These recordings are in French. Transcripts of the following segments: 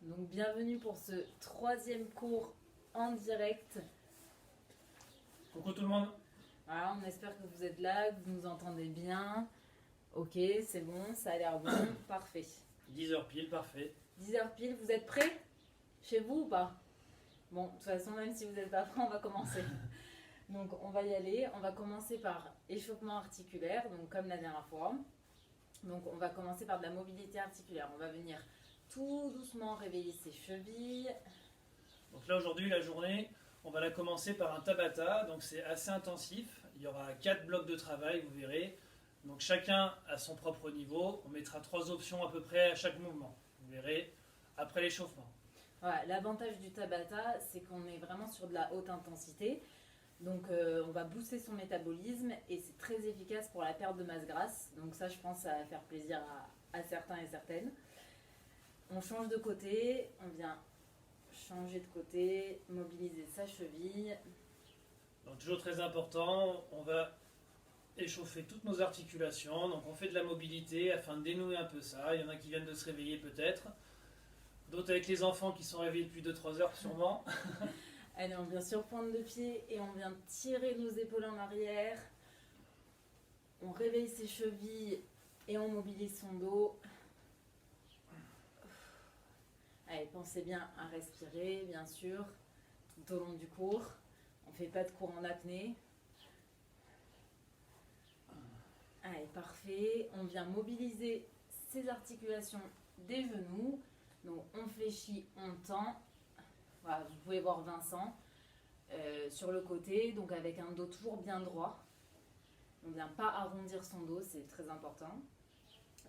Donc bienvenue pour ce troisième cours en direct. Coucou tout le monde. Voilà, on espère que vous êtes là, que vous nous entendez bien. Ok, c'est bon, ça a l'air bon, parfait. 10h pile, parfait. 10h pile, vous êtes prêts? Chez vous ou pas? Bon, de toute façon, même si vous n'êtes pas prêts, on va commencer. Donc on va y aller, on va commencer par échauffement articulaire, donc comme la dernière fois. Donc on va commencer par de la mobilité articulaire. On va venir tout doucement réveiller ses chevilles. Donc là aujourd'hui la journée, on va la commencer par un Tabata, donc c'est assez intensif. Il y aura 4 blocs de travail, vous verrez. Donc chacun à son propre niveau. On mettra 3 options à peu près à chaque mouvement. Vous verrez après l'échauffement. Voilà, l'avantage du Tabata, c'est qu'on est vraiment sur de la haute intensité. Donc on va booster son métabolisme et c'est très efficace pour la perte de masse grasse. Donc ça, je pense, ça va faire plaisir à certains et certaines. On change de côté, on vient changer de côté, mobiliser sa cheville. Donc toujours très important, on va échauffer toutes nos articulations. Donc on fait de la mobilité afin de dénouer un peu ça. Il y en a qui viennent de se réveiller peut-être. D'autres avec les enfants qui sont réveillés depuis 2-3 heures sûrement. Allez, on vient sur pointe de pied et on vient tirer nos épaules en arrière. On réveille ses chevilles et on mobilise son dos. Allez, pensez bien à respirer, bien sûr, tout au long du cours. On ne fait pas de cours en apnée. Allez, parfait. On vient mobiliser ses articulations des genoux. Donc, on fléchit, on tend. Voilà, vous pouvez voir Vincent sur le côté, donc avec un dos toujours bien droit. On ne vient pas arrondir son dos, c'est très important.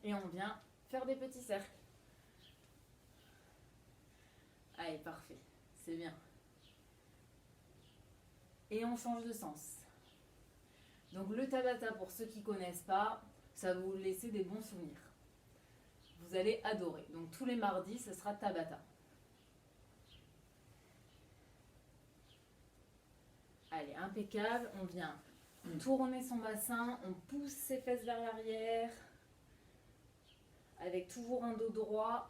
Et on vient faire des petits cercles. Allez, parfait, c'est bien. Et on change de sens. Donc le Tabata, pour ceux qui ne connaissent pas, ça va vous laisser des bons souvenirs. Vous allez adorer. Donc tous les mardis, ce sera Tabata. Allez, impeccable. On vient tourner son bassin, on pousse ses fesses vers l'arrière, avec toujours un dos droit.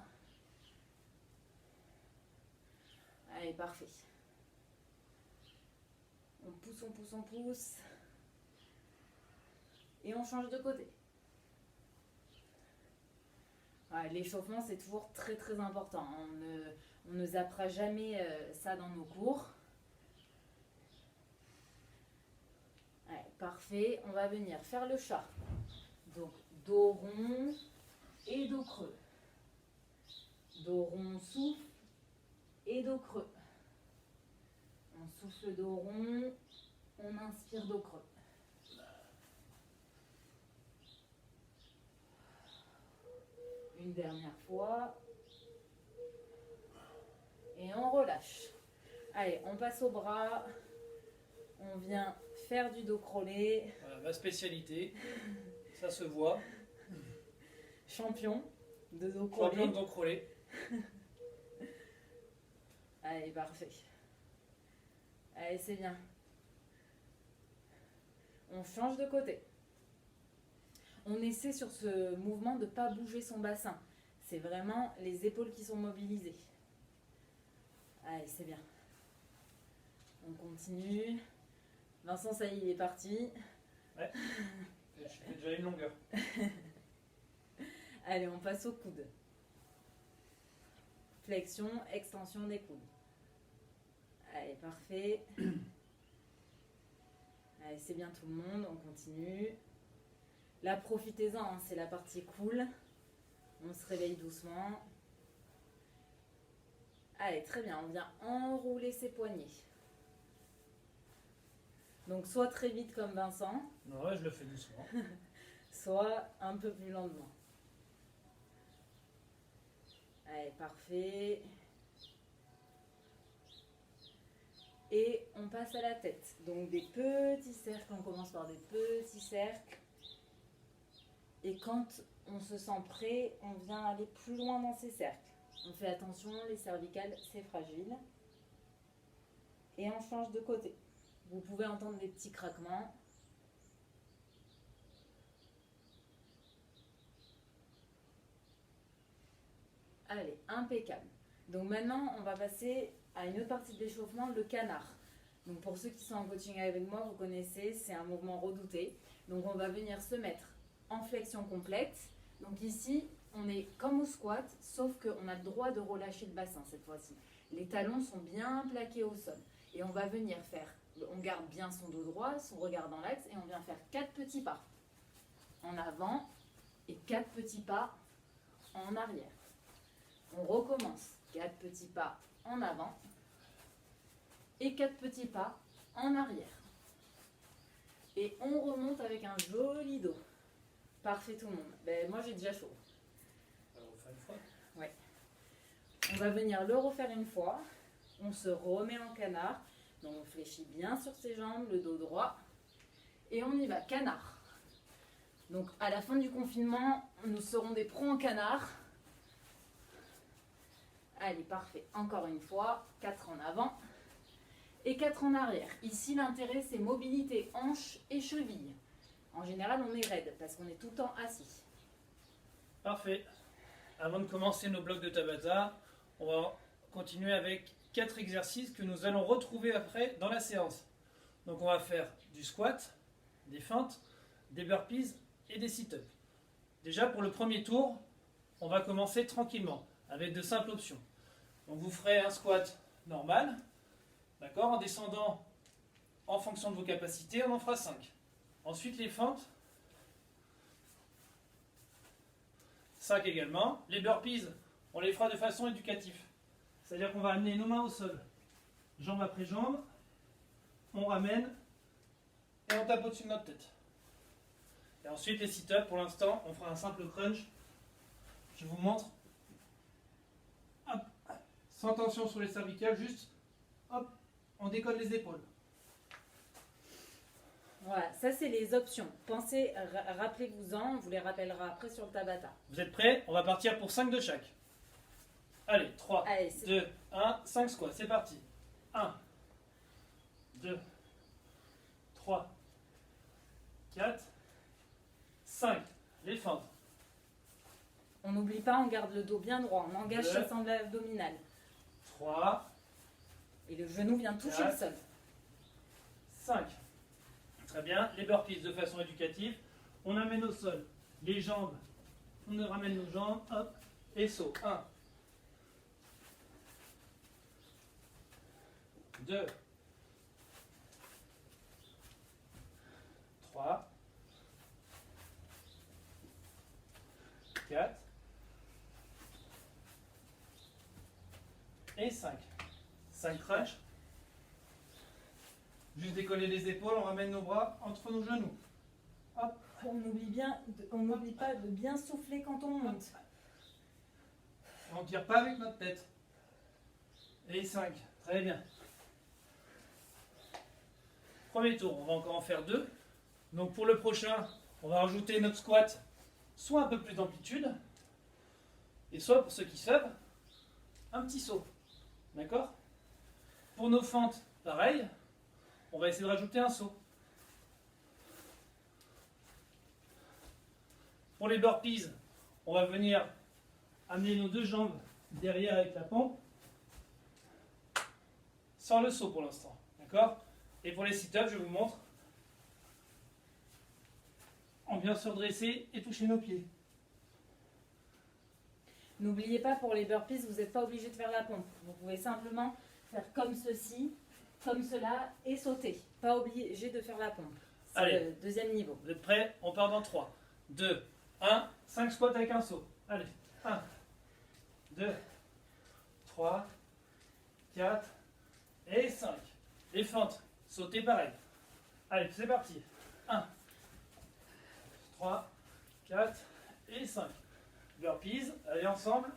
Allez, parfait. On pousse, on pousse, on pousse. Et on change de côté. Voilà, l'échauffement, c'est toujours très très important. On ne zappera jamais ça dans nos cours. Allez, parfait. On va venir faire le chat. Donc, dos rond et dos creux. Dos rond, souffle et dos creux. On souffle dos rond, on inspire dos creux. Une dernière fois. Et on relâche. Allez, on passe au bras. On vient faire du dos crawlé. Voilà, ma spécialité, ça se voit. Champion de dos crawlé. Champion de dos crawlé. Allez, parfait. Allez, c'est bien. On change de côté. On essaie sur ce mouvement de ne pas bouger son bassin. C'est vraiment les épaules qui sont mobilisées. Allez, c'est bien. On continue. Vincent, ça y est, il est parti. Ouais. Je fais déjà une longueur. Allez, on passe au coude. Flexion, extension des coudes. Allez, parfait. Allez, c'est bien tout le monde, on continue. Là, profitez-en, hein, c'est la partie cool. On se réveille doucement. Allez, très bien, on vient enrouler ses poignets. Donc, soit très vite comme Vincent, Non, ouais, je le fais doucement. soit un peu plus lentement. Allez, parfait. Et on passe à la tête. Donc des petits cercles, on commence par des petits cercles. Et quand on se sent prêt, on vient aller plus loin dans ces cercles. On fait attention, les cervicales, c'est fragile. Et on change de côté. Vous pouvez entendre des petits craquements. Allez, impeccable. Donc maintenant, on va passer à une autre partie de l'échauffement, le canard. Donc pour ceux qui sont en coaching avec moi, vous connaissez, c'est un mouvement redouté. Donc on va venir se mettre en flexion complète. Donc ici, on est comme au squat, sauf qu'on a le droit de relâcher le bassin cette fois-ci. Les talons sont bien plaqués au sol. Et on va venir faire, on garde bien son dos droit, son regard dans l'axe, et on vient faire 4 petits pas en avant et 4 petits pas en arrière. On recommence, 4 petits pas en avant et 4 petits pas en arrière. Et on remonte avec un joli dos. Parfait tout le monde. Ben, moi j'ai déjà chaud. Alors, on fait une fois. Ouais. On va venir le refaire une fois. On se remet en canard. Donc on fléchit bien sur ses jambes, le dos droit. Et on y va, canard. Donc à la fin du confinement, nous serons des pros en canard. Allez, parfait. Encore une fois, 4 en avant et 4 en arrière. Ici, l'intérêt, c'est mobilité hanche et cheville. En général, on est raide parce qu'on est tout le temps assis. Parfait. Avant de commencer nos blocs de Tabata, on va continuer avec 4 exercices que nous allons retrouver après dans la séance. Donc on va faire du squat, des feintes, des burpees et des sit-ups. Déjà pour le premier tour, on va commencer tranquillement avec de simples options. Donc vous ferez un squat normal, d'accord, en descendant en fonction de vos capacités, on en fera 5. Ensuite les feintes, 5 également. Les burpees, on les fera de façon éducative. C'est-à-dire qu'on va amener nos mains au sol, jambe après jambe, on ramène et on tape au-dessus de notre tête. Et ensuite les sit-ups, pour l'instant, on fera un simple crunch. Je vous montre. Hop. Sans tension sur les cervicales, juste hop, on décolle les épaules. Voilà, ça c'est les options. Pensez, rappelez-vous-en, on vous les rappellera après sur le Tabata. Vous êtes prêts? On va partir pour 5 de chaque. Allez, 3, Allez, 2, 1, 5 squats, c'est parti. 1, 2, 3, 4, 5. Les fentes. On n'oublie pas, on garde le dos bien droit, on engage Deux. sa sangle abdominale. 3, Et le genou vient toucher Quatre. le sol. 5. Très bien. Les burpees de façon éducative. On amène au sol les jambes. On ramène nos jambes. Hop. Et saut. 1. 2. 3. 4. Et 5. 5 crunch. Juste décoller les épaules, on ramène nos bras entre nos genoux. Hop. On n'oublie pas de bien souffler quand on monte. On ne tire pas avec notre tête. Et 5. Très bien. Premier tour, on va encore en faire 2. Donc pour le prochain, on va rajouter notre squat, soit un peu plus d'amplitude, et soit pour ceux qui savent, un petit saut. D'accord? Pour nos fentes, pareil, on va essayer de rajouter un saut. Pour les burpees, on va venir amener nos 2 jambes derrière avec la pompe, sans le saut pour l'instant. D'accord? Et pour les sit-ups, je vous montre. On vient se redresser et toucher nos pieds. N'oubliez pas, pour les burpees, vous n'êtes pas obligé de faire la pompe. Vous pouvez simplement faire comme ceci, comme cela et sauter. Pas obligé de faire la pompe. C'est Allez. le deuxième niveau. Vous êtes prêts? On part dans 3, 2, 1, 5 squats avec un saut. Allez, 1, 2, 3, 4 et 5. Les fentes, sautez pareil. Allez, c'est parti. 1, 3, 4 et 5. Burpees, allez ensemble.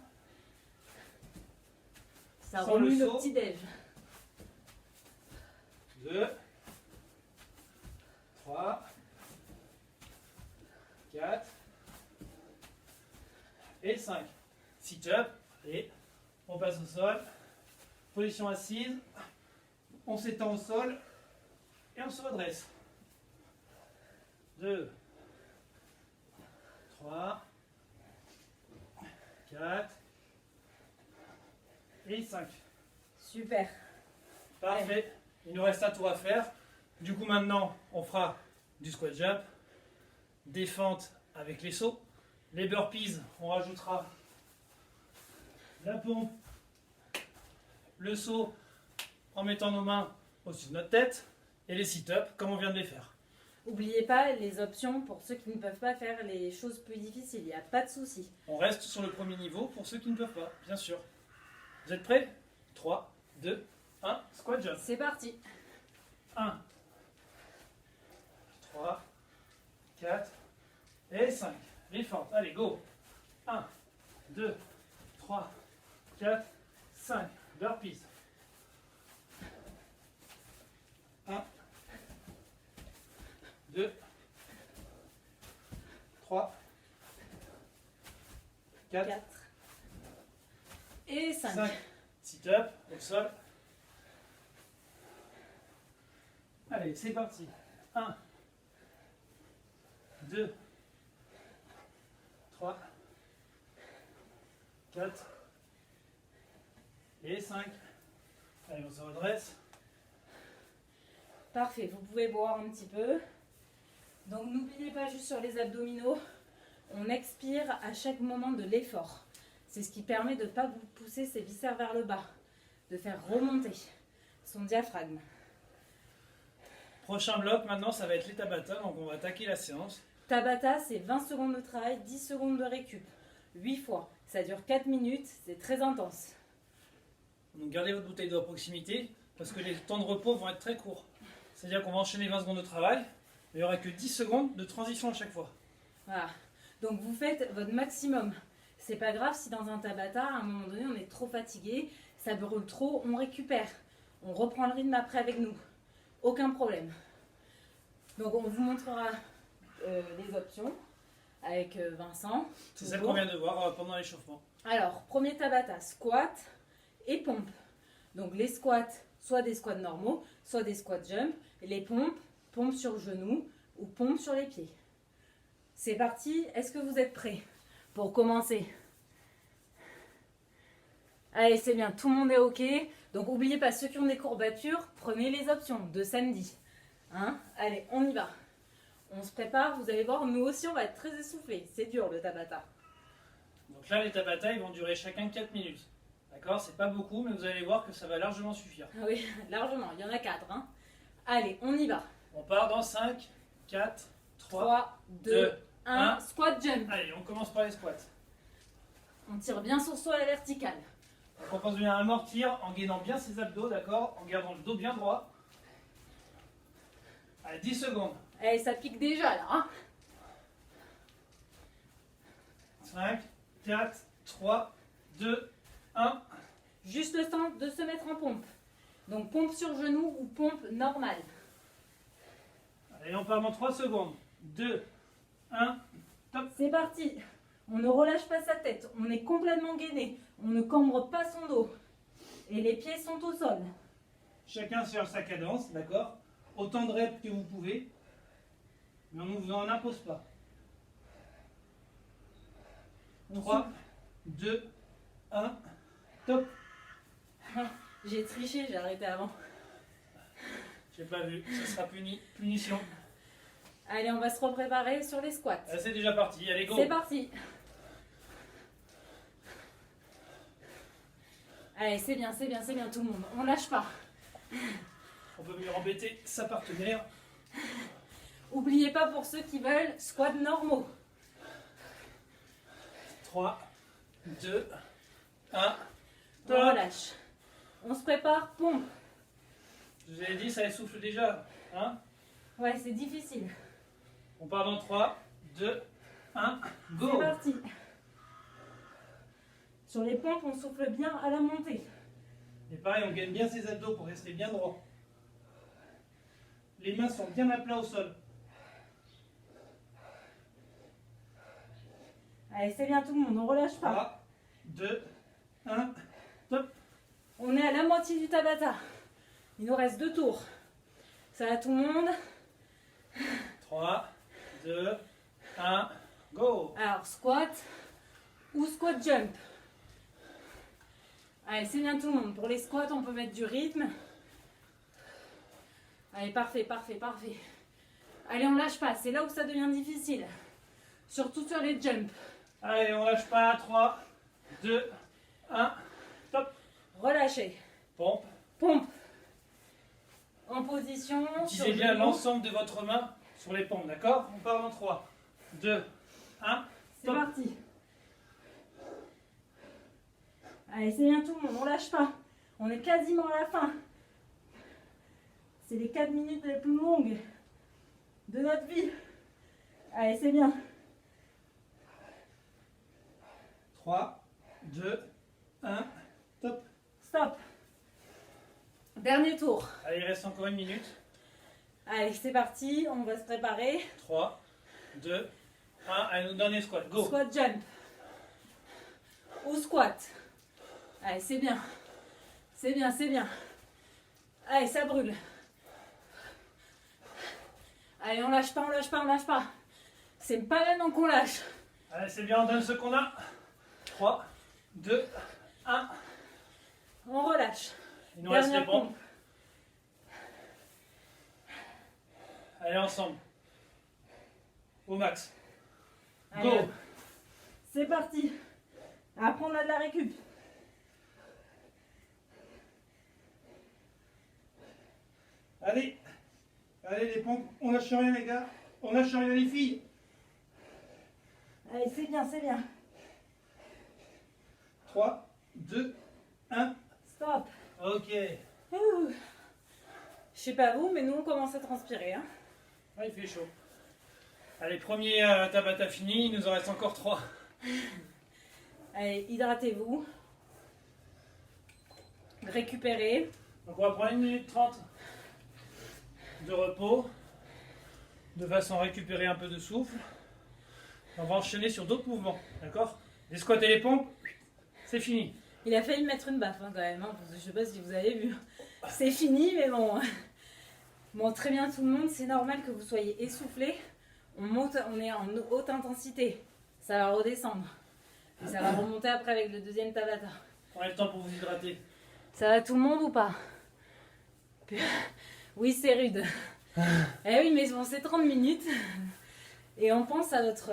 Ça Sans le remue le saut. petit-déj. 2, 3, 4 et 5. Sit-up et on passe au sol. Position assise. On s'étend au sol et on se redresse. 2, 3, 4 et 5. Super. Parfait. Il nous reste un tour à faire. Du coup, maintenant, on fera du squat jump, des fentes avec les sauts, les burpees, on rajoutera la pompe, le saut en mettant nos mains au-dessus de notre tête et les sit-ups comme on vient de les faire. N'oubliez pas les options pour ceux qui ne peuvent pas faire les choses plus difficiles, il n'y a pas de souci. On reste sur le premier niveau pour ceux qui ne peuvent pas, bien sûr. Vous êtes prêts? 3, 2, 1, squat jump. C'est parti. 1, 3, 4 et 5. Les fentes, allez, go. 1, 2, 3, 4, 5. Burpees. 1, 2, 3, 4, 4 et 5. 5. Sit-up au sol. Allez, c'est parti. 1, 2, 3, 4 et 5. Allez, on se redresse. Parfait, vous pouvez boire un petit peu. Donc n'oubliez pas juste sur les abdominaux, on expire à chaque moment de l'effort. C'est ce qui permet de ne pas vous pousser ses viscères vers le bas, de faire remonter son diaphragme. Prochain bloc, maintenant, ça va être les Tabata, donc on va attaquer la séance. Tabata, c'est 20 secondes de travail, 10 secondes de récup. 8 fois. Ça dure 4 minutes, c'est très intense. Donc gardez votre bouteille d'eau à proximité, parce que les temps de repos vont être très courts. C'est-à-dire qu'on va enchaîner 20 secondes de travail, mais il n'y aura que 10 secondes de transition à chaque fois. Voilà. Donc vous faites votre maximum. C'est pas grave si dans un Tabata, à un moment donné, on est trop fatigué, ça brûle trop, on récupère. On reprend le rythme après avec nous. Aucun problème. Donc on vous montrera les options avec Vincent. C'est ça qu'on vient de voir pendant l'échauffement. Alors, premier Tabata, squat et pompe. Donc les squats, soit des squats normaux, soit des squats jump. Et les pompes, pompe sur le genou ou pompe sur les pieds. C'est parti, est-ce que vous êtes prêts pour commencer? Allez, c'est bien, tout le monde est OK. Donc n'oubliez pas, ceux qui ont des courbatures, prenez les options de samedi. Hein? Allez, on y va. On se prépare, vous allez voir, nous aussi on va être très essoufflés. C'est dur le Tabata. Donc là, les Tabata, ils vont durer chacun 4 minutes. D'accord? C'est pas beaucoup, mais vous allez voir que ça va largement suffire. Ah oui, largement, il y en a 4. Hein? Allez, on y va. On part dans 5, 4, 3, 3, 2, 1, un. squat jump. Allez, on commence par les squats. On tire bien sur soi à la verticale. Donc on pense bien amortir en gainant bien ses abdos, d'accord? En gardant le dos bien droit. Allez, 10 secondes. Eh, ça pique déjà là. Hein? 5, 4, 3, 2, 1. Juste le temps de se mettre en pompe. Donc pompe sur genou ou pompe normale. Allez, on part dans 3 secondes. 2, 1, top. C'est parti. On ne relâche pas sa tête. On est complètement gainé. On ne cambre pas son dos. Et les pieds sont au sol. Chacun sur sa cadence, d'accord? Autant de reps que vous pouvez. Mais on ne vous en impose pas. 3, 2, 1, top. J'ai triché, j'ai arrêté avant. J'ai pas vu, ça sera punition. Allez, on va se repréparer sur les squats. C'est déjà parti, allez go. C'est parti. Allez, c'est bien tout le monde. On lâche pas. On peut venir embêter sa partenaire. Oubliez pas pour ceux qui veulent, squats normaux. 3, 2, 1, On relâche. On se prépare, pompe. Je vous avais dit, ça essouffle déjà. Hein? Ouais, c'est difficile. On part dans 3, 2, 1, C'est go. parti. Sur les pompes, on souffle bien à la montée. Et pareil, on gagne bien ses abdos pour rester bien droit. Les mains sont bien à plat au sol. Allez, c'est bien tout le monde, on relâche pas. 3, 2, 1, top. On est à la moitié du Tabata. Il nous reste 2 tours. Ça va tout le monde? 3, 2, 1, go. Alors, squat ou squat jump. Allez, c'est bien tout le monde. Pour les squats, on peut mettre du rythme. Allez, parfait, parfait, parfait. Allez, on lâche pas. C'est là où ça devient difficile. Surtout sur les jumps. Allez, on lâche pas. 3, 2, 1. Top. Relâchez. Pompe. Pompe. En position. Utilisez bien l'ensemble de votre main sur les pompes, d'accord? On part dans 3, 2, 1. C'est parti. Allez, c'est bien tout le monde. On lâche pas. On est quasiment à la fin. C'est les 4 minutes les plus longues de notre vie. Allez, c'est bien. 3, 2, 1. Top. Stop. Dernier tour. Allez, il reste encore 1 minute. Allez, c'est parti. On va se préparer. 3, 2, 1. Allez, nous dernier squat. Go. Squat jump. Ou squat. Allez, c'est bien. C'est bien, c'est bien. Allez, ça brûle. Allez, on lâche pas, on lâche pas, on lâche pas. C'est pas maintenant qu'on lâche. Allez, c'est bien, on donne ce qu'on a. 3, 2, 1. On relâche. Il nous reste les Dernière pompes. pompe. Allez, ensemble. Au max. Allez, Go. c'est parti. Après, on a de la récup. Allez. Allez, les pompes. On lâche rien, les gars. On lâche rien, les filles. Allez, c'est bien, c'est bien. 3, 2, 1. Stop. Ok. Ouh. Je sais pas vous, mais nous, on commence à transpirer. Hein. Ah, il fait chaud. Allez, premier Tabata fini. Il nous en reste encore 3. Allez, hydratez-vous. Récupérez. Donc, on va prendre 1 minute 30 de repos. De façon à récupérer un peu de souffle. On va enchaîner sur d'autres mouvements. D'accord? Les squats et les pompes, c'est fini. Il a failli me mettre une baffe hein, quand même. Hein, parce que je sais pas si vous avez vu. C'est fini, mais bon. Bon, très bien tout le monde. C'est normal que vous soyez essoufflé. On est en haute intensité. Ça va redescendre. Et ça va remonter après avec le deuxième Tabata. Prenez le temps pour vous hydrater. Ça va tout le monde ou pas? Oui, c'est rude. Eh oui, mais bon, c'est 30 minutes. Et on pense à notre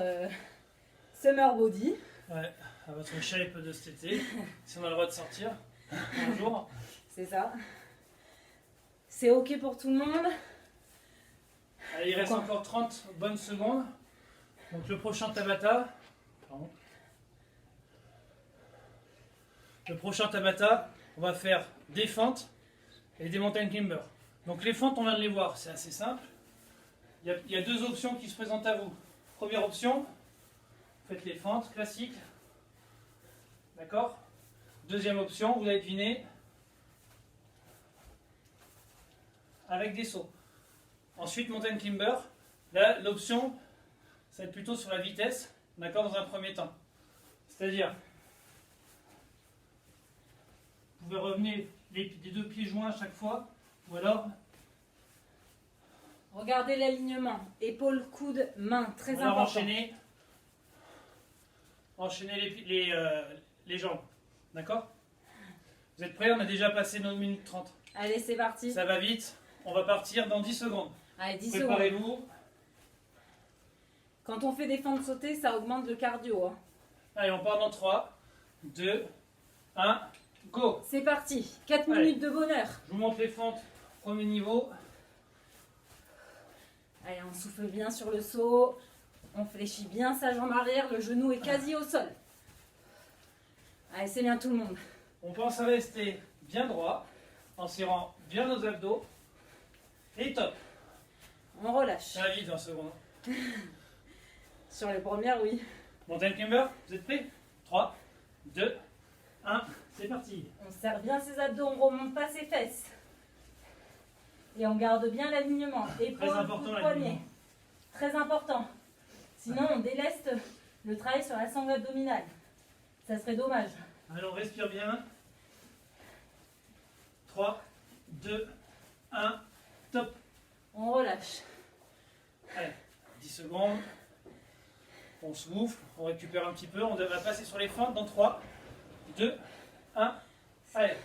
summer body. Ouais, à votre shape de cet été. Si on a le droit de sortir un jour. C'est ça. C'est ok pour tout le monde. Allez, il reste encore 30 bonnes secondes. Donc le prochain Tabata. Pardon. Le prochain Tabata, on va faire des fentes et des mountain climbers. Donc les fentes, on vient de les voir, c'est assez simple. Il y a 2 options qui se présentent à vous. Première option, vous faites les fentes classiques. D'accord? Deuxième option, vous allez deviner, avec des sauts. Ensuite, mountain climber. Là, l'option, ça va être plutôt sur la vitesse, d'accord, dans un premier temps. C'est-à-dire, vous pouvez revenir les 2 pieds joints à chaque fois, ou alors, Regardez l'alignement. Épaules, coudes, mains. Très ou alors important. enchaîner les jambes. D'accord? Vous êtes prêts? On a déjà passé nos minutes 30. Allez, c'est parti. Ça va vite. On va partir dans 10 secondes. Allez, 10 secondes. Préparez-vous. Quand on fait des fentes sautées, ça augmente le cardio. Hein. Allez, on part dans 3, 2, 1, go! C'est parti. 4 Allez. minutes de bonheur. Je vous montre les fentes. Premier niveau. Allez, on souffle bien sur le saut. On fléchit bien sa jambe arrière. Le genou est quasi au sol. Allez, c'est bien tout le monde. On pense à rester bien droit, en serrant bien nos abdos. Et top! On relâche. Ça va vite en seconde. Sur les premières, oui. Mountain climber, vous êtes prêts? 3, 2, 1, c'est parti! On serre bien ses abdos, on remonte pas ses fesses. Et on garde bien l'alignement. Épaules, important, coudes, l'alignement. poignets. Très important. Sinon, on déleste le travail sur la sangle abdominale. Ça serait dommage. Allez, on respire bien. 3, 2, 1, top! On relâche. Allez, 10 secondes. On souffle, on récupère un petit peu. On va passer sur les fentes dans 3, 2, 1. Allez,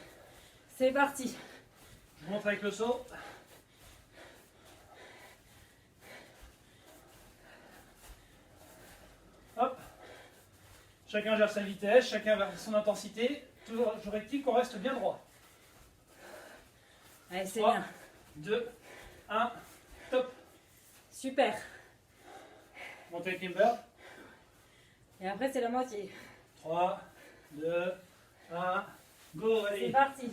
C'est parti. je monte avec le saut. Hop. Chacun gère sa vitesse, chacun gère son intensité. Toujours, je rectifie qu'on reste bien droit. Allez, c'est 3, bien. 2, 1, top. Super. Montez avec timber. Et après, c'est la moitié. 3, 2, 1, go, C'est allez. parti.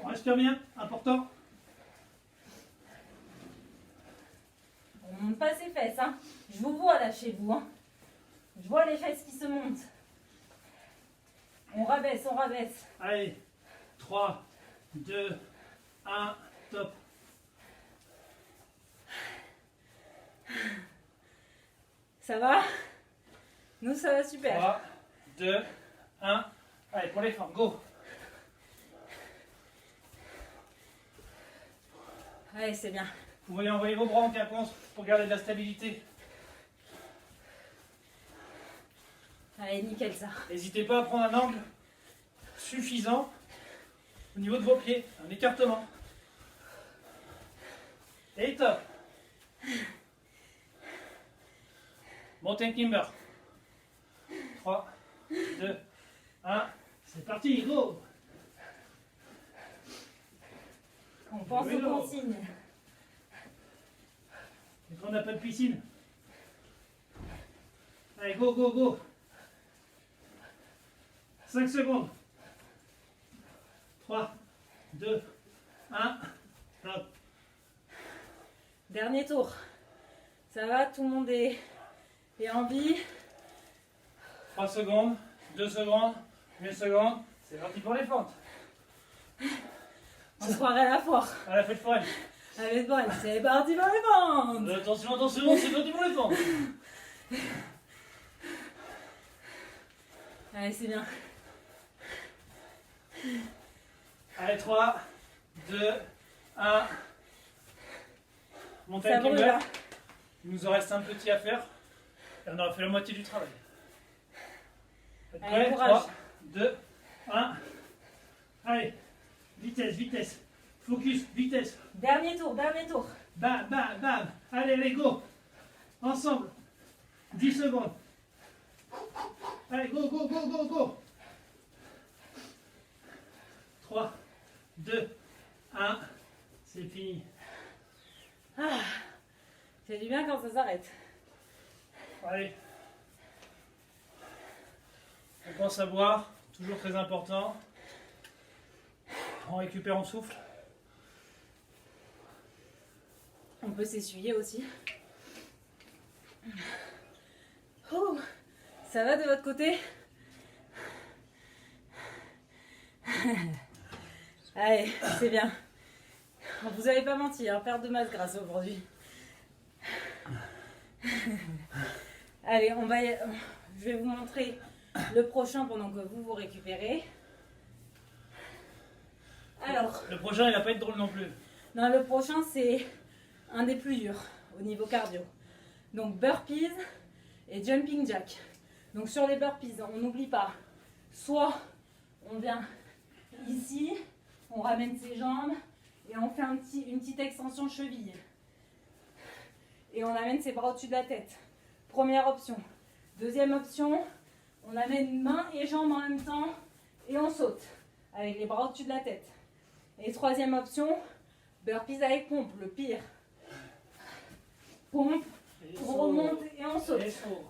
On respire bien, important. On monte pas ses fesses, hein. Je vous vois là chez vous, hein. Je vois les fesses qui se montent. On rabaisse, on rabaisse. Allez, 3, 2, 1, top. Ça va? Nous, ça va super. 3, 2, 1. Allez, pour les formes, go. Allez, c'est bien. Vous pouvez envoyer vos bras en quinconce pour garder de la stabilité. Allez, nickel ça. N'hésitez pas à prendre un angle suffisant au niveau de vos pieds, un écartement. Et top. Mountain Climber. 3, 2, 1. C'est parti, go. On pense aux Vélo. consignes. Et quand on n'a pas de piscine. Allez, go, go, go. 5 secondes. 3, 2, 1. Top. Dernier tour. Ça va? Tout le monde est en vie? 3 secondes, 2 secondes, 1 seconde. C'est parti pour les fentes. On se croirait à la foire. À la fête foraine. Allez, bon, c'est parti pour les bandes. Attention, attention, c'est parti pour les fentes. Allez, c'est bien. Allez, 3, 2, 1. Montez Ça avec brûle Kimber. là. Il nous en reste un petit à faire. Et on aura fait la moitié du travail. Êtes Allez, prêts? courage. 3, 2, 1. Allez, vitesse, vitesse. Focus, vitesse. Dernier tour, dernier tour. Bam, bam, bam. Allez, les go. Ensemble. 10 secondes. Allez, go, go, go, go, go. 3, 2, 1. C'est fini. Ah, c'est du bien quand ça s'arrête. Allez. On pense à boire. Toujours très important. On récupère, on souffle. On peut s'essuyer aussi. Oh, ça va de votre côté? Allez, c'est bien. Vous n'avez pas menti, hein, perte de masse grasse aujourd'hui. Allez, je vais vous montrer le prochain pendant que vous récupérez. Alors, Le prochain, il va pas être drôle non plus. non, le prochain, c'est un des plus durs au niveau cardio. Donc, burpees et jumping jack. Donc, sur les burpees, on n'oublie pas. Soit on vient ici, on ramène ses jambes et on fait une petite extension cheville. Et on amène ses bras au-dessus de la tête. Première option. Deuxième option, on amène mains et jambes en même temps et on saute avec les bras au-dessus de la tête. Et troisième option, burpees avec pompe, le pire. Pompe, on remonte et on saute. Et saut.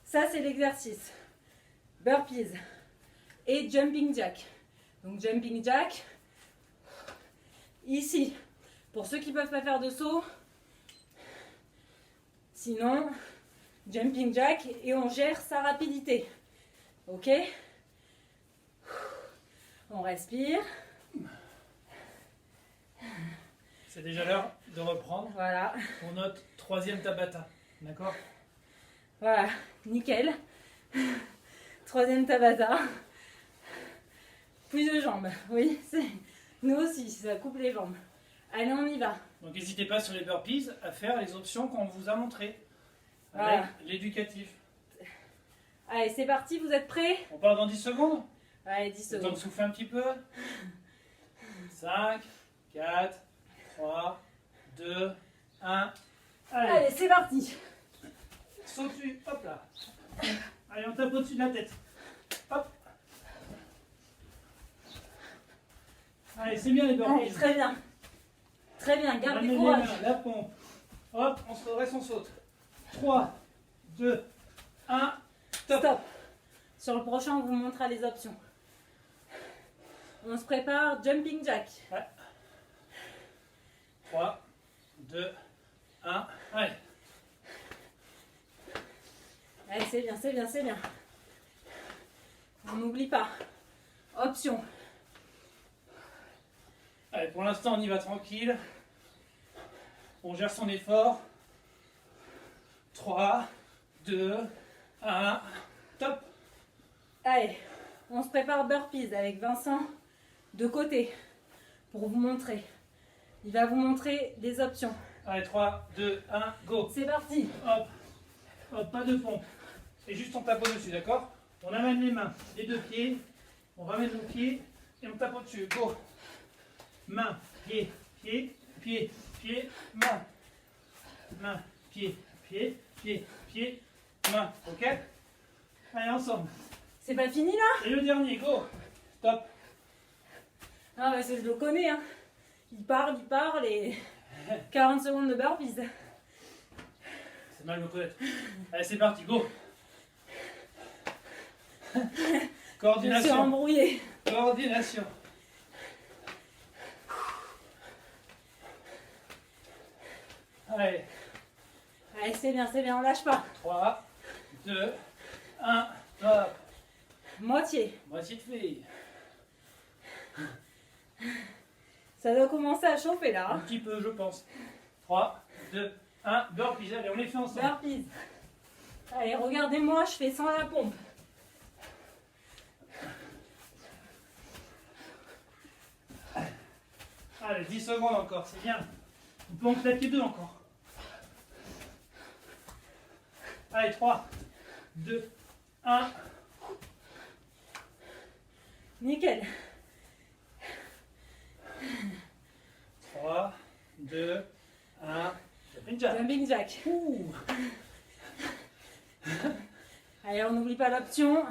Ça, c'est l'exercice. Burpees et jumping jack. Donc, jumping jack, ici, pour ceux qui ne peuvent pas faire de saut. Sinon, jumping jack et on gère sa rapidité. Ok? On respire. C'est déjà l'heure de reprendre Voilà. pour notre troisième Tabata. D'accord? Voilà. Nickel. Troisième Tabata. Plus de jambes. Oui, nous aussi, ça coupe les jambes. Allez, on y va. Donc n'hésitez pas sur les burpees à faire les options qu'on vous a montrées avec Voilà. l'éducatif. Allez, c'est parti, vous êtes prêts? On part dans 10 secondes? Allez, 10 Le temps de secondes. souffler un petit peu. 5, 4, 3, 2, 1. Allez, Allez, c'est parti. saute dessus, hop là. Allez, on tape au-dessus de la tête. Hop. Allez, c'est bien les Allez, burpees. très bien. Très bien, On garde ramène du les courage. mains, la pompe. Hop, on se redresse, on saute. 3, 2, 1, top. Stop. Sur le prochain, on vous montrera les options. On se prépare, jumping jack. 3, 2, 1, allez. Allez, c'est bien, c'est bien, c'est bien. On n'oublie pas. Option. Allez, pour l'instant, on y va tranquille. On gère son effort. 3, 2, 1, top. Allez, on se prépare burpees avec Vincent de côté pour vous montrer. Il va vous montrer les options. Allez, 3, 2, 1, go. C'est parti. Hop, hop, pas de pompe. Et juste on tape au-dessus, d'accord? On amène les mains, les deux pieds. On ramène nos pieds et on tape au-dessus. Go. Main, pied, pied, pied, pied, main. Main, pied, pied, pied, pied, main. Ok? Allez, ensemble. C'est pas fini là? Et le dernier, go. Stop. Ah bah je le connais hein. Il parle et 40 secondes de burpees. C'est mal de me connaître. Allez, c'est parti, go. Je suis Coordination. embrouillée. Coordination. Allez, Allez, c'est bien, on lâche pas. 3, 2, 1, hop. Moitié. Moitié de fille. Ça doit commencer à chauffer là. Un hein. petit peu, je pense. 3, 2, 1, burpees. Allez, on les fait ensemble. Burpees. Allez, regardez-moi, je fais sans la pompe. Allez, 10 secondes encore, c'est bien. On peut en claquer 2 encore. Allez, 3, 2, 1. Nickel. 3, 2, 1. Jumping jack. Jumping jack. Ouh. Allez, on n'oublie pas l'option.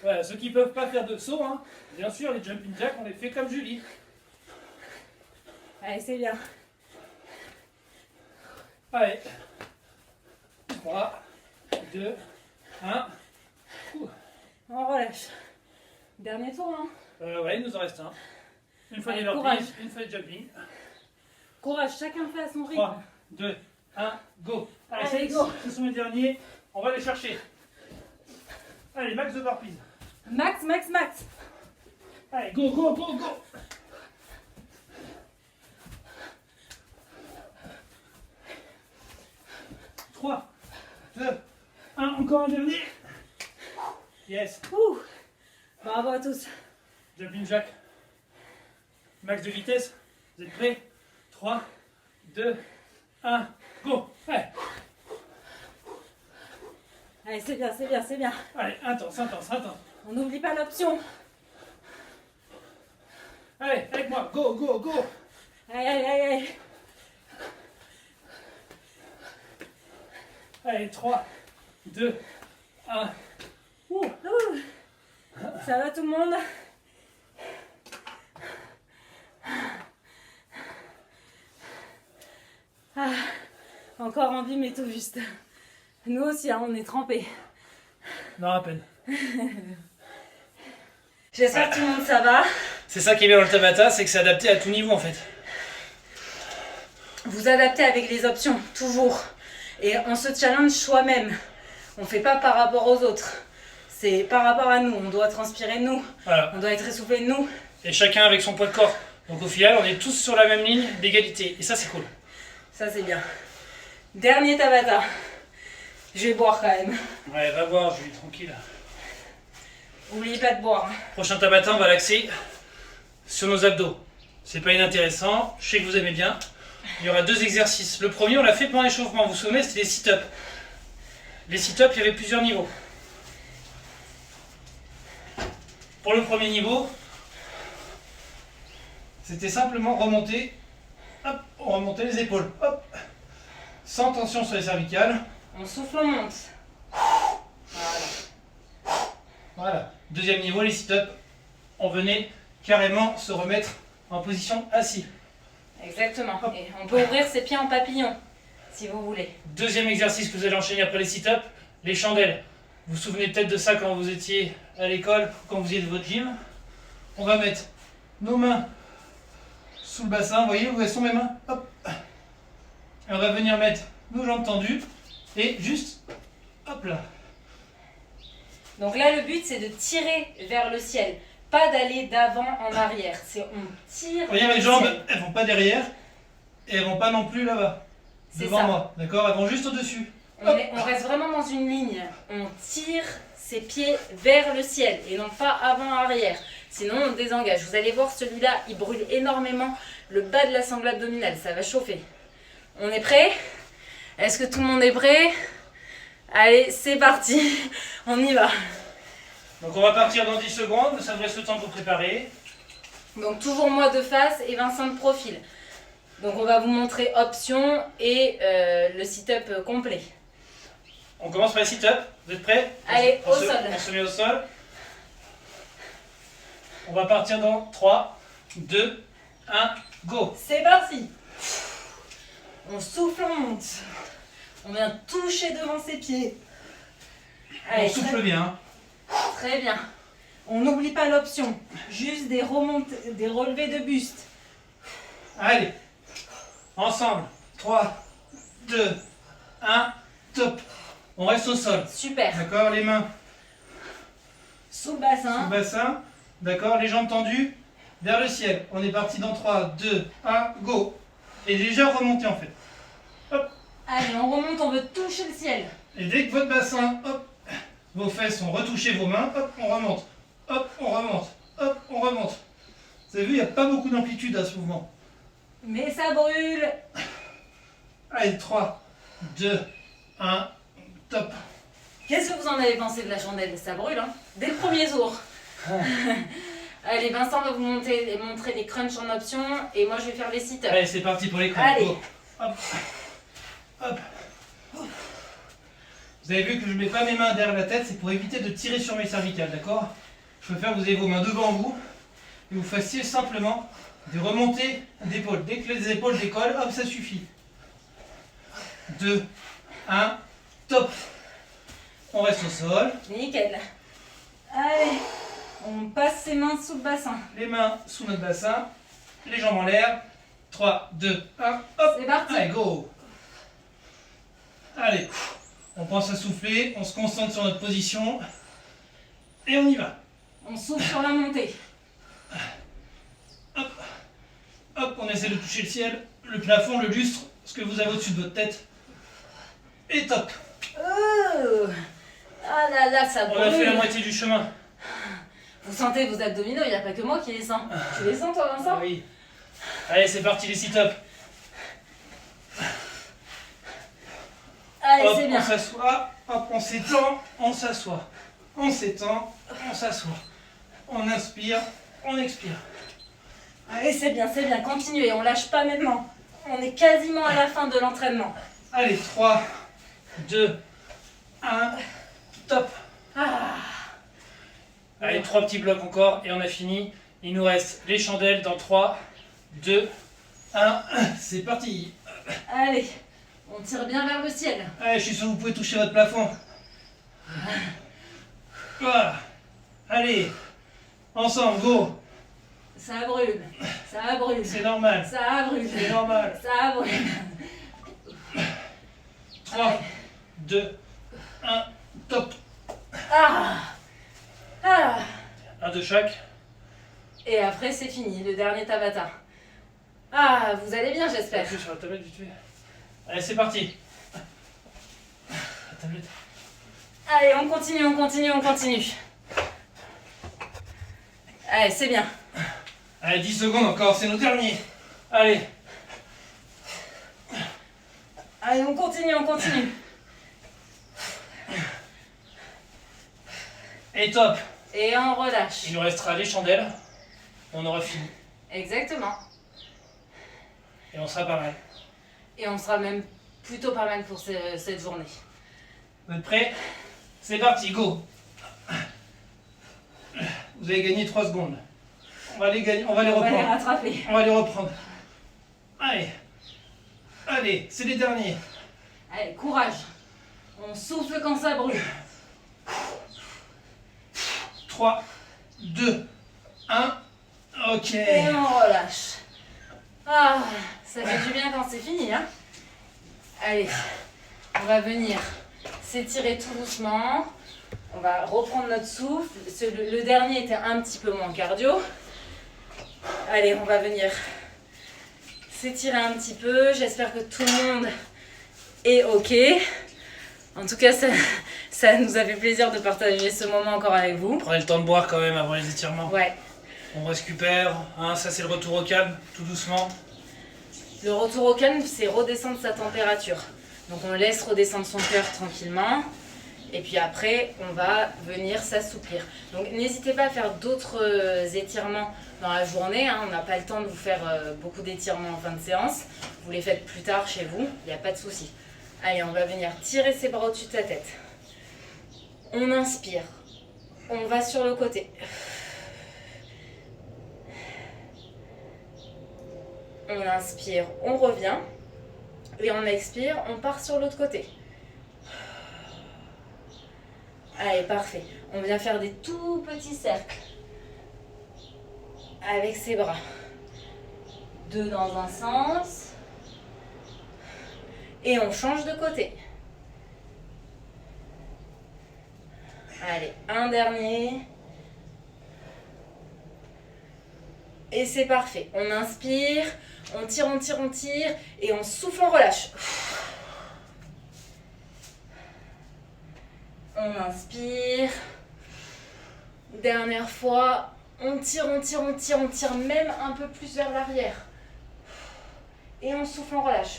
Voilà, ceux qui ne peuvent pas faire de saut, hein, bien sûr, les jumping jacks, on les fait comme Julie. Allez, c'est bien. Allez. 3, 2, 1. On relâche. Dernier tour, hein. Ouais, il nous en reste un. Une fois Allez, les courage. burpees, une fois les jumping. Courage, chacun fait à son rythme. 3, 2, 1, go. Allez, go. Ce sont les derniers. On va les chercher. Allez, max de burpees. Max, max, max. Allez, go, go, go, go. Trois, 2, 1, encore un dernier. Yes. Ouh. Bravo à tous. Jumping jack. Max de vitesse. Vous êtes prêts? 3, 2, 1, go. Allez, Allez, c'est bien, c'est bien, c'est bien. allez, intense, intense, intense. On n'oublie pas l'option. Allez, avec moi. Go, go, go. Allez, allez, allez, allez. Allez, 3, 2, 1. Ouh. Ça va tout le monde? Ah, encore en vie, mais tout juste. Nous aussi, hein, on est trempés. Non, à peine. J'espère que tout le monde ça va. C'est ça qui est bien dans le Tabata, c'est que c'est adapté à tout niveau en fait. Vous adaptez avec les options, toujours. Et on se challenge soi-même. On ne fait pas par rapport aux autres. C'est par rapport à nous. On doit transpirer de nous. Voilà. On doit être essoufflé de nous. Et chacun avec son poids de corps. Donc au final, on est tous sur la même ligne d'égalité. Et ça, c'est cool. Ça, c'est bien. Dernier Tabata. Je vais boire quand même. Ouais, va voir, Julie, tranquille. N'oubliez pas de boire. Prochain Tabata, on va l'axer sur nos abdos. C'est pas inintéressant, je sais que vous aimez bien. Il y aura 2 exercices. Le premier, on l'a fait pendant l'échauffement. Vous vous souvenez, c'était les sit-ups. Les sit-ups, il y avait plusieurs niveaux. Pour le premier niveau, c'était simplement remonter, hop, on remontait les épaules, hop, sans tension sur les cervicales. On souffle, on monte. Voilà. Voilà. Deuxième niveau, les sit-ups, on venait carrément se remettre en position assis. Exactement. Et on peut ouvrir ses pieds en papillon, si vous voulez. Deuxième exercice que vous allez enchaîner après les sit-ups, les chandelles. Vous vous souvenez peut-être de ça quand vous étiez à l'école, quand vous étiez de votre gym. On va mettre nos mains sous le bassin, vous voyez où elles sont mes mains, hop. Et on va venir mettre nos jambes tendues et juste, hop là. Donc là, le but, c'est de tirer vers le ciel. Pas d'aller d'avant en arrière. C'est on tire. Vous voyez vers mes le jambes, ciel. elles vont pas derrière et elles vont pas non plus là-bas, C'est devant ça. moi, d'accord? Elles vont juste au-dessus. On reste vraiment dans une ligne. On tire ses pieds vers le ciel et non pas avant-arrière. Sinon, on désengage. Vous allez voir, celui-là, il brûle énormément le bas de la sangle abdominale. Ça va chauffer. On est prêt? Est-ce que tout le monde est prêt? Allez, c'est parti. On y va. Donc on va partir dans 10 secondes, ça vous laisse le temps de vous préparer. Donc toujours moi de face et Vincent de profil. Donc on va vous montrer option et le sit-up complet. On commence par les sit-ups, vous êtes prêts? Allez, On au se- sol. On se met au sol. On va partir dans 3, 2, 1, go! C'est parti. On souffle, on monte. On vient toucher devant ses pieds. Allez, On souffle bien. Hein. très bien. On n'oublie pas l'option. Juste des remontées, des relevés de buste. Allez, ensemble, 3, 2, 1, top! On reste au sol, Super. d'accord? Les mains Sous le sous bassin. le bassin, d'accord? Les jambes tendues vers le ciel. On est parti dans 3, 2, 1, go! Et déjà remonté en fait. Allez, on remonte, on veut toucher le ciel. Et dès que votre bassin, hop, vos fesses ont retouché vos mains, hop, on remonte. Hop, on remonte. Hop, on remonte. Vous avez vu, il n'y a pas beaucoup d'amplitude à ce mouvement. Mais ça brûle. Allez, 3, 2, 1, top. Qu'est-ce que vous en avez pensé de la chandelle? Ça brûle, hein? Dès le premier jour. Allez, Vincent va vous montrer les crunchs en option et moi je vais faire les sit-ups. Allez, c'est parti pour les crunchs. Allez. Go. Hop, hop. Vous avez vu que je ne mets pas mes mains derrière la tête, c'est pour éviter de tirer sur mes cervicales, d'accord? Je préfère que vous ayez vos mains devant vous et vous fassiez simplement des remontées d'épaules. Dès que les épaules décollent, hop, ça suffit. 2, 1, top. On reste au sol. Nickel. Allez, on passe ses mains sous le bassin. Les mains sous notre bassin, les jambes en l'air. 3, 2, 1, hop. C'est parti. Allez, go. Allez, on pense à souffler, on se concentre sur notre position et on y va. On souffle sur la montée. Hop, on essaie de toucher le ciel, le plafond, le lustre, ce que vous avez au-dessus de votre tête. Et top. Oh. Ah là là, ça On a fait la brûle. moitié du chemin. Vous sentez vos abdominaux, il n'y a pas que moi qui les sens. Tu les sens toi, Vincent? Ah oui. Allez, c'est parti les sit-ups. Allez, Hop, c'est on bien. s'assoit, hop, on s'étend, on s'assoit. On s'étend, on s'assoit. On inspire, on expire. Allez, c'est bien, c'est bien. Continuez, on lâche pas maintenant. On est quasiment à la fin de l'entraînement. Allez, 3, 2, 1, top. Ah. Allez, 3 petits blocs encore et on a fini. Il nous reste les chandelles dans 3, 2, 1. C'est parti. Allez, on tire bien vers le ciel. Allez, je suis sûr que vous pouvez toucher votre plafond. Voilà. Allez, ensemble, go. Ça brûle, ça brûle, C'est normal. ça brûle, C'est normal. ça brûle. 3, 2, 1, top. Ah. Ah. Un de chaque. Et après, c'est fini, le dernier Tabata. Ah, vous allez bien, j'espère. Appuie sur la tablette vite fait. Allez, c'est parti. La tablette. Allez, on continue, on continue, on continue. Allez, c'est bien. Allez, 10 secondes encore, c'est nos derniers. Allez. Allez, on continue, on continue. Et top. Et on relâche. Il nous restera les chandelles. On aura fini. Exactement. Et on sera pas mal. Et on sera même plutôt pas mal pour cette journée. Vous êtes prêts? C'est parti, go! Vous avez gagné 3 secondes. On va les gagner, on va les On va les reprendre. rattraper. On va les reprendre. Allez. Allez, c'est les derniers. Allez, courage. On souffle quand ça brûle. 3, 2, 1. Ok. Et on relâche. Ah, ça fait du bien quand c'est fini, hein. Allez, on va venir s'étirer tout doucement. On va reprendre notre souffle. Le dernier était un petit peu moins cardio. Allez, on va venir s'étirer un petit peu. J'espère que tout le monde est OK. En tout cas, ça nous a fait plaisir de partager ce moment encore avec vous. Prenez le temps de boire quand même avant les étirements. Ouais. On récupère. Hein, ça, c'est le retour au calme, tout doucement. Le retour au calme, c'est redescendre sa température. Donc on laisse redescendre son cœur tranquillement. Et puis après, on va venir s'assouplir. Donc n'hésitez pas à faire d'autres étirements dans la journée. Hein. On n'a pas le temps de vous faire beaucoup d'étirements en fin de séance. Vous les faites plus tard chez vous, il n'y a pas de souci. Allez, on va venir tirer ses bras au-dessus de sa tête. On inspire. On va sur le côté. On inspire, on revient. Et on expire, on part sur l'autre côté. Allez, parfait. On vient faire des tout petits cercles. Avec ses bras. 2 dans un sens. Et on change de côté. Allez, un dernier. Et c'est parfait. On inspire, on tire, on tire, on tire. Et on souffle, on relâche. On inspire. Dernière fois. On tire, on tire, on tire, on tire même un peu plus vers l'arrière. Et on souffle, on relâche.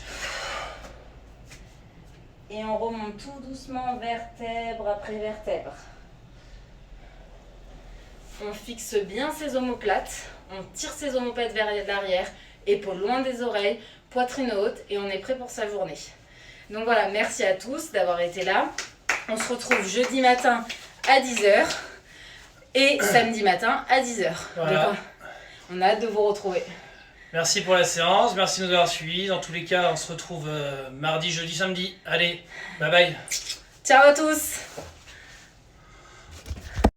Et on remonte tout doucement, vertèbre après vertèbre. On fixe bien ses omoplates. On tire ses omoplates vers l'arrière. Épaules loin des oreilles, poitrine haute. Et on est prêt pour sa journée. Donc voilà, merci à tous d'avoir été là. On se retrouve jeudi matin à 10h. Et samedi matin à 10h. Voilà. On a hâte de vous retrouver. Merci pour la séance, merci de nous avoir suivis. Dans tous les cas, on se retrouve mardi, jeudi, samedi. Allez, bye bye. Ciao à tous.